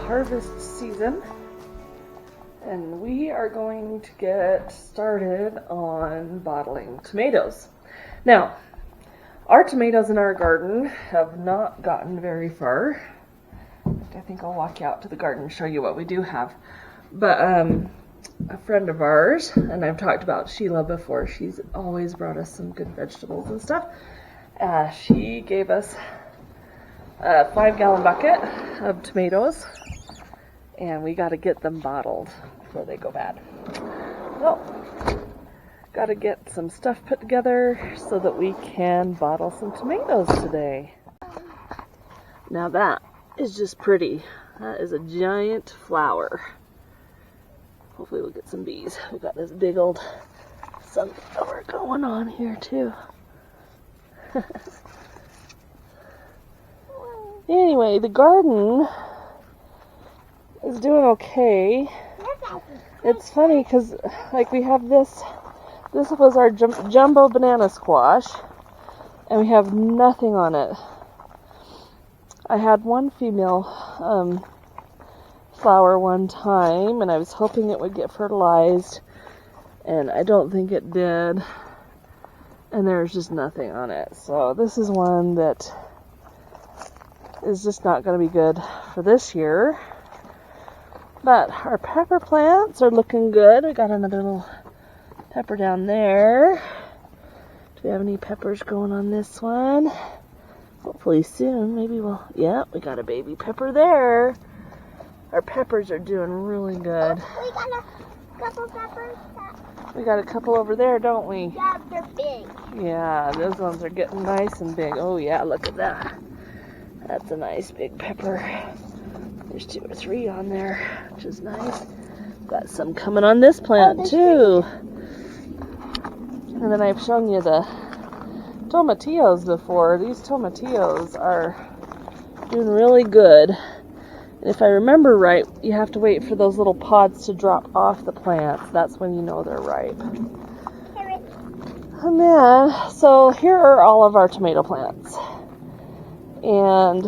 harvest season, and we are going to get started on bottling tomatoes. Now, our tomatoes in our garden have not gotten very far. I think I'll walk you out to the garden and show you what we do have. But a friend of ours, and I've talked about Sheila before, she's always brought us some good vegetables and stuff. She gave us a 5-gallon bucket of tomatoes, and we got to get them bottled before they go bad. So, got to get some stuff put together so that we can bottle some tomatoes today. Now that is just pretty. That is a giant flower. Hopefully we'll get some bees. We've got this big old sunflower going on here too. Anyway, the garden is doing okay. It's funny because like we have this was our jumbo banana squash, and we have nothing on it. I had one female flower one time, and I was hoping it would get fertilized, and I don't think it did, and there's just nothing on it. So this is one that is just not going to be good for this year. But our pepper plants are looking good. We got another little pepper down there. Do we have any peppers going on this one? Hopefully soon. Maybe we'll... Yeah, we got a baby pepper there. Our peppers are doing really good. We got a couple peppers. We got a couple over there, don't we? Yeah, they're big. Yeah, those ones are getting nice and big. Oh yeah, look at that. That's a nice big pepper. There's 2 or 3 on there, which is nice. Got some coming on this plant too. And then I've shown you the tomatillos before. These tomatillos are doing really good. And if I remember right, you have to wait for those little pods to drop off the plants. That's when you know they're ripe. And then, so here are all of our tomato plants. And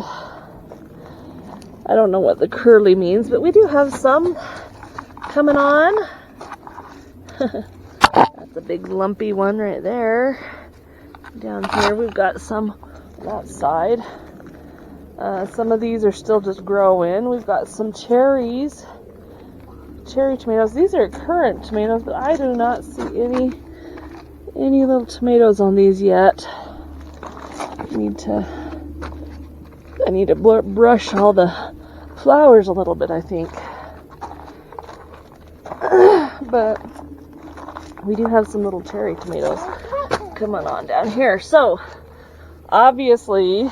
I don't know what the curly means, but we do have some coming on. That's a big lumpy one right there. Down here we've got some on that side. Some of these are still just growing. We've got some cherry tomatoes. These are currant tomatoes, but I do not see any little tomatoes on these yet. I need to brush all the flowers a little bit, I think. But we do have some little cherry tomatoes coming on down here. So, obviously,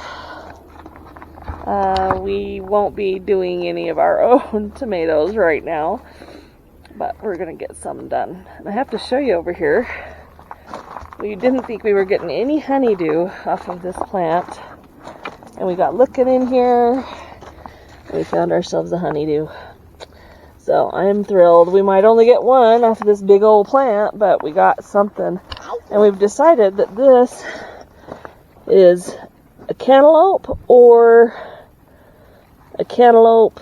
we won't be doing any of our own tomatoes right now, but we're going to get some done. And I have to show you over here. We didn't think we were getting any honeydew off of this plant. And we got looking in here, and we found ourselves a honeydew. So I'm thrilled. We might only get one off of this big old plant, but we got something. And we've decided that this is a cantaloupe or a cantaloupe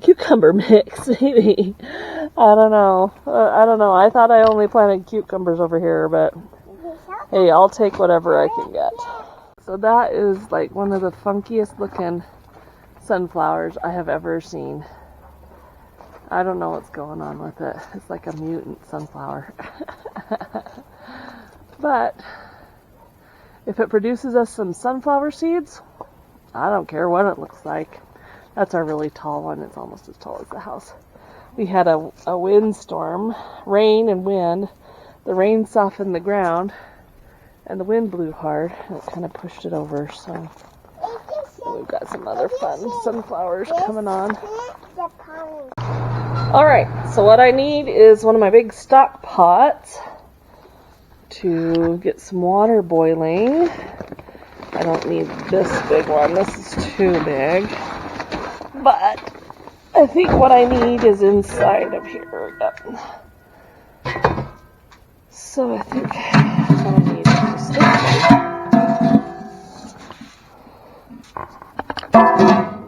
cucumber mix, maybe. I don't know. I thought I only planted cucumbers over here, but hey, I'll take whatever I can get. So that is like one of the funkiest looking sunflowers I have ever seen. I don't know what's going on with it. It's like a mutant sunflower. But if it produces us some sunflower seeds, I don't care what it looks like. That's our really tall one. It's almost as tall as the house. We had a windstorm, rain and wind. The rain softened the ground, and the wind blew hard, and it kind of pushed it over. So we've got some other fun sunflowers coming on. Alright, so what I need is one of my big stock pots to get some water boiling. I don't need this big one. This is too big. But I think what I need is inside of here. Yep. So I think I'll need just this.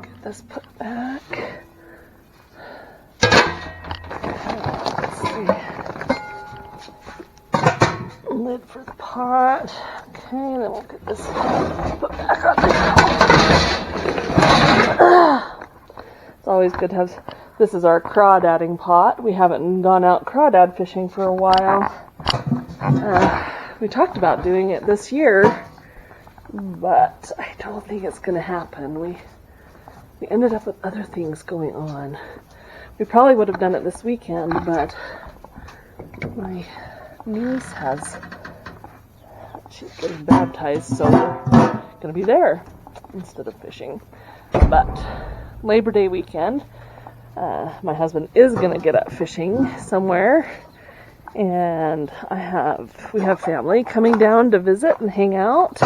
Get this put back. pot. Okay, then we'll get this put back on there. It's always good to have, this is our crawdadding pot. We haven't gone out crawdad fishing for a while. We talked about doing it this year, but I don't think it's going to happen. We ended up with other things going on. We probably would have done it this weekend, but my niece she's getting baptized, so we're going to be there instead of fishing. But Labor Day weekend, my husband is going to get up fishing somewhere, and we have family coming down to visit and hang out.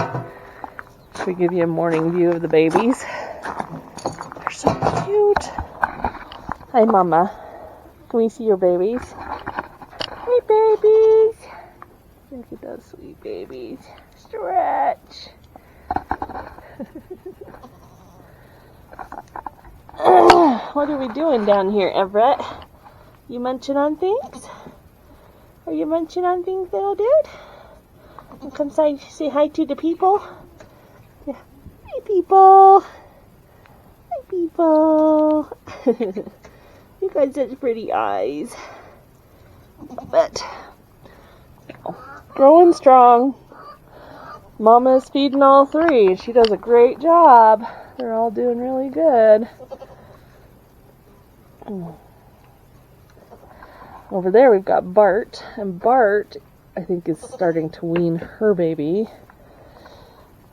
We give you a morning view of the babies. They're so cute. Hi, Mama. Can we see your babies? Hey, babies. Look at those sweet babies. Stretch. What are we doing down here, Everett? You munching on things? Are you munching on things, little dude? And come say hi to the people. Yeah. Hi, people. Hi, people. You got such pretty eyes. But growing strong. Mama's feeding all three. She does a great job. They're all doing really good. Over there we've got Bart, and Bart, I think, is starting to wean her baby.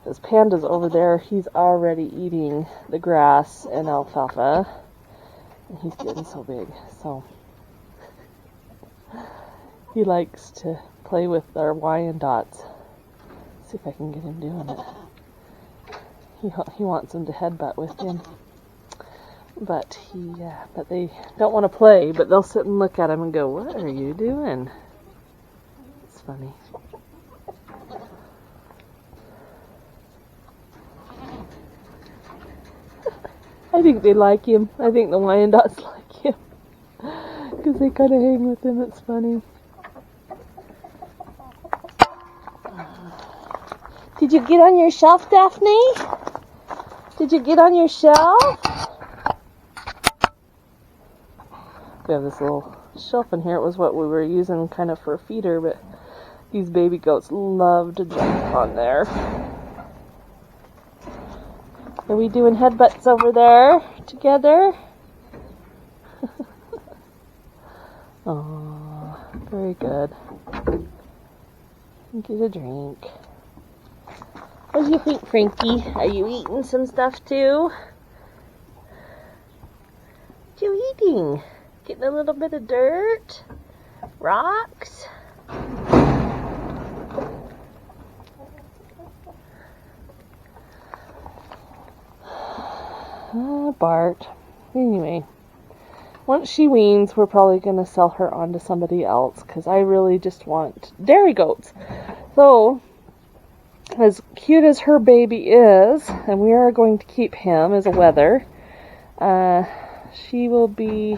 Because Panda's over there, he's already eating the grass and alfalfa, and he's getting so big, so he likes to play with our Wyandottes. See if I can get him doing it. He wants him to headbutt with him. But they don't want to play, but they'll sit and look at him and go, "What are you doing?" It's funny. I think they like him. I think the Wyandottes like him. Because they kind of hang with him. It's funny. Did you get on your shelf, Daphne? Did you get on your shelf? We have this little shelf in here. It was what we were using kind of for a feeder, but these baby goats love to jump on there. Are we doing headbutts over there together? Oh, very good. Get a drink. What do you think, Frankie? Are you eating some stuff too? What you eating? Getting a little bit of dirt? Rocks? Bart. Anyway, once she weans, we're probably going to sell her on to somebody else, because I really just want dairy goats. So, as cute as her baby is, and we are going to keep him as a wether, she will be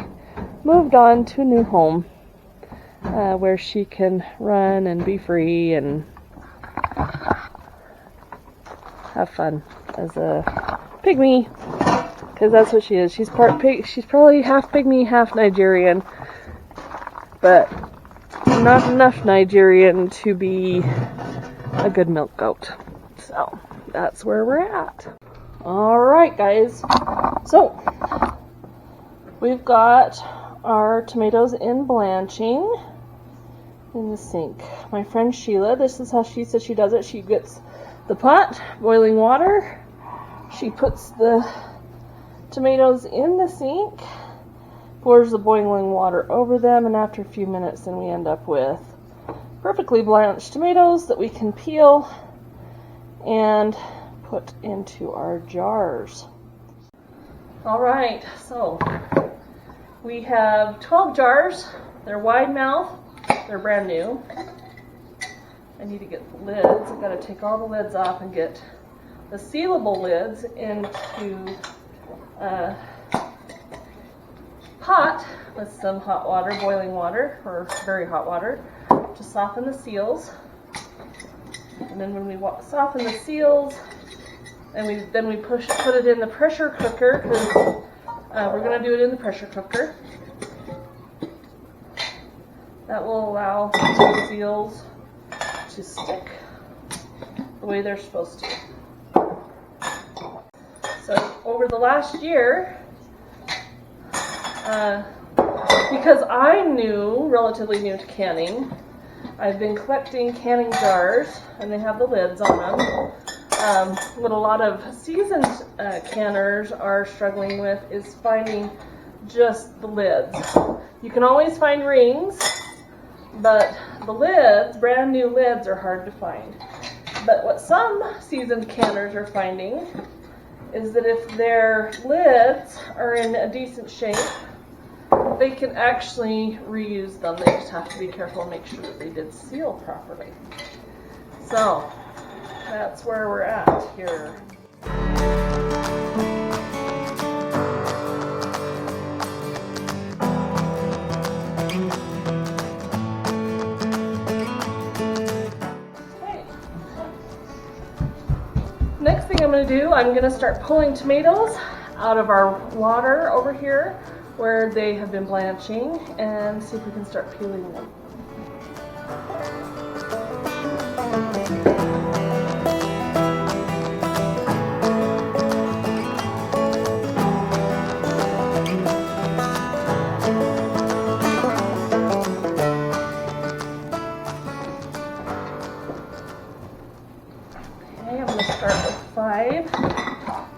moved on to a new home where she can run and be free and have fun as a pygmy, because that's what she is. She's part pig. She's probably half pygmy, half Nigerian, but not enough Nigerian to be a good milk goat. So that's where we're at. All right, guys. So we've got our tomatoes in blanching in the sink. My friend Sheila, this is how she says she does it. She gets the pot, boiling water. She puts the tomatoes in the sink, pours the boiling water over them, and after a few minutes then we end up with perfectly blanched tomatoes that we can peel and put into our jars. All right, so we have 12 jars. They're wide mouth. They're brand new. I need to get the lids. I've got to take all the lids off and get the sealable lids into a pot with some hot water, boiling water, or very hot water, to soften the seals. And then when we soften the seals, and then we put it in the pressure cooker, because we're going to do it in the pressure cooker. That will allow the seals to stick the way they're supposed to. So over the last year, because I'm relatively new to canning, I've been collecting canning jars, and they have the lids on them. What a lot of seasoned canners are struggling with is finding just the lids. You can always find rings, but the lids, brand new lids, are hard to find. But what some seasoned canners are finding is that if their lids are in a decent shape, they can actually reuse them. They just have to be careful and make sure that they did seal properly. So that's where we're at here. Okay. Next thing I'm going to do, I'm going to start pulling tomatoes out of our water over here where they have been blanching, and see if we can start peeling them. Okay, I'm going to start with 5.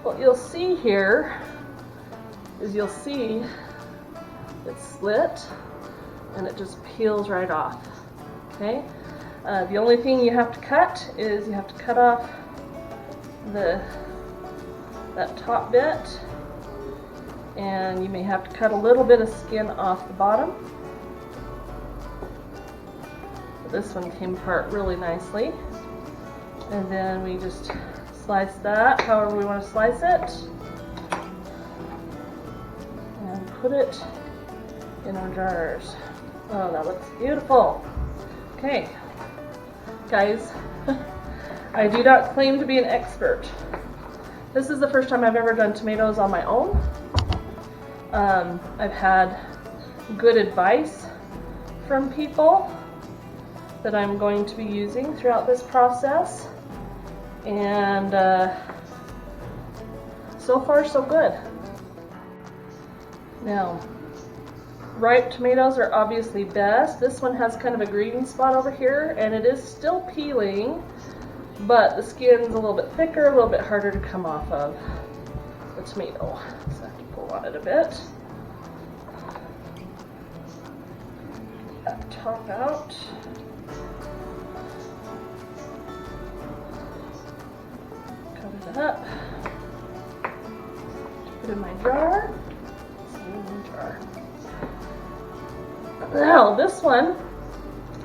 What you'll see here is it's slit and it just peels right off. Okay, the only thing you have to cut is you have to cut off that top bit, and you may have to cut a little bit of skin off the bottom. But this one came apart really nicely, and then we just slice that however we want to slice it. Put it in our jars. Oh, that looks beautiful. Okay, guys, I do not claim to be an expert. This is the first time I've ever done tomatoes on my own. I've had good advice from people that I'm going to be using throughout this process, and so far so good. Now, ripe tomatoes are obviously best. This one has kind of a green spot over here, and it is still peeling, but the skin's a little bit thicker, a little bit harder to come off of the tomato. So I have to pull on it a bit. Get that top out. Cover it up. Put it in my jar. Now this one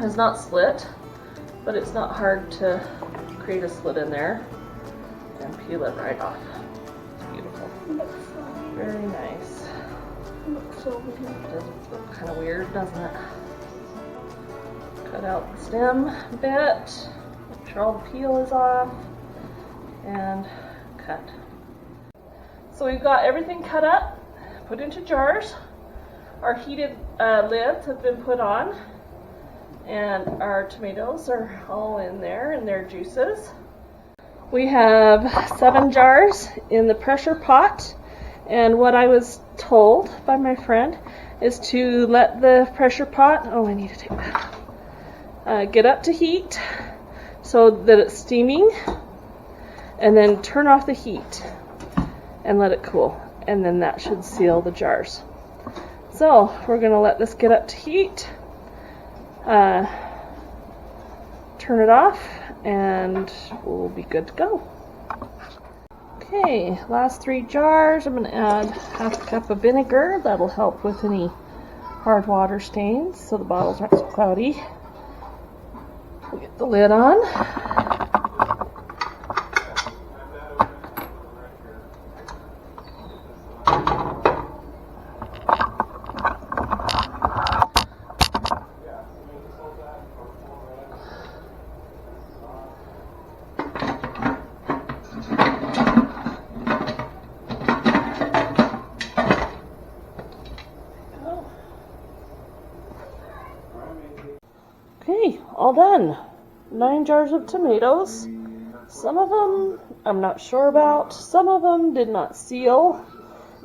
is not split, but it's not hard to create a slit in there and peel it right off. It's beautiful. Very nice. It looks so weird. It does look kind of weird, doesn't it? Cut out the stem bit, make sure all the peel is off, and cut. So we've got everything cut up, put into jars. Our heated lids have been put on, and our tomatoes are all in there and their juices. We have 7 jars in the pressure pot, and what I was told by my friend is to let the pressure pot, oh, I need to take that, get up to heat so that it's steaming, and then turn off the heat and let it cool, and then that should seal the jars. So we're going to let this get up to heat, turn it off, and we'll be good to go. Okay, last 3 jars. I'm going to add half a cup of vinegar. That'll help with any hard water stains so the bottles aren't so cloudy. We'll get the lid on. all done. 9 jars of tomatoes. Some of them I'm not sure about. Some of them did not seal.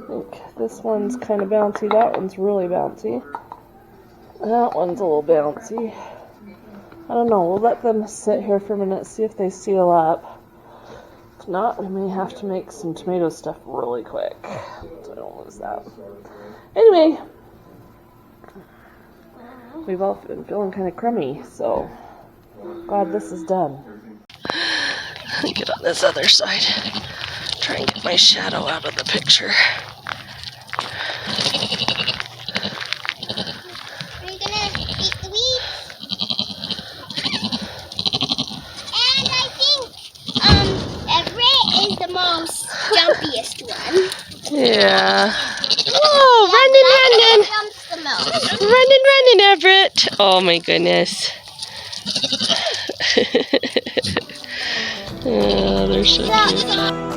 I think this one's kind of bouncy. That one's really bouncy. That one's a little bouncy. I don't know. We'll let them sit here for a minute, see if they seal up. If not, we may have to make some tomato stuff really quick, so I don't lose that. Anyway, we've all been feeling kind of crummy, so glad this is done. Get on this other side. Try and get my shadow out of the picture. Are you gonna eat the weeds? And I think Everett is the most jumpiest one. Yeah. Oh, running. Jumps the most. Running, Everett. Oh my goodness. Oh, they're so cute.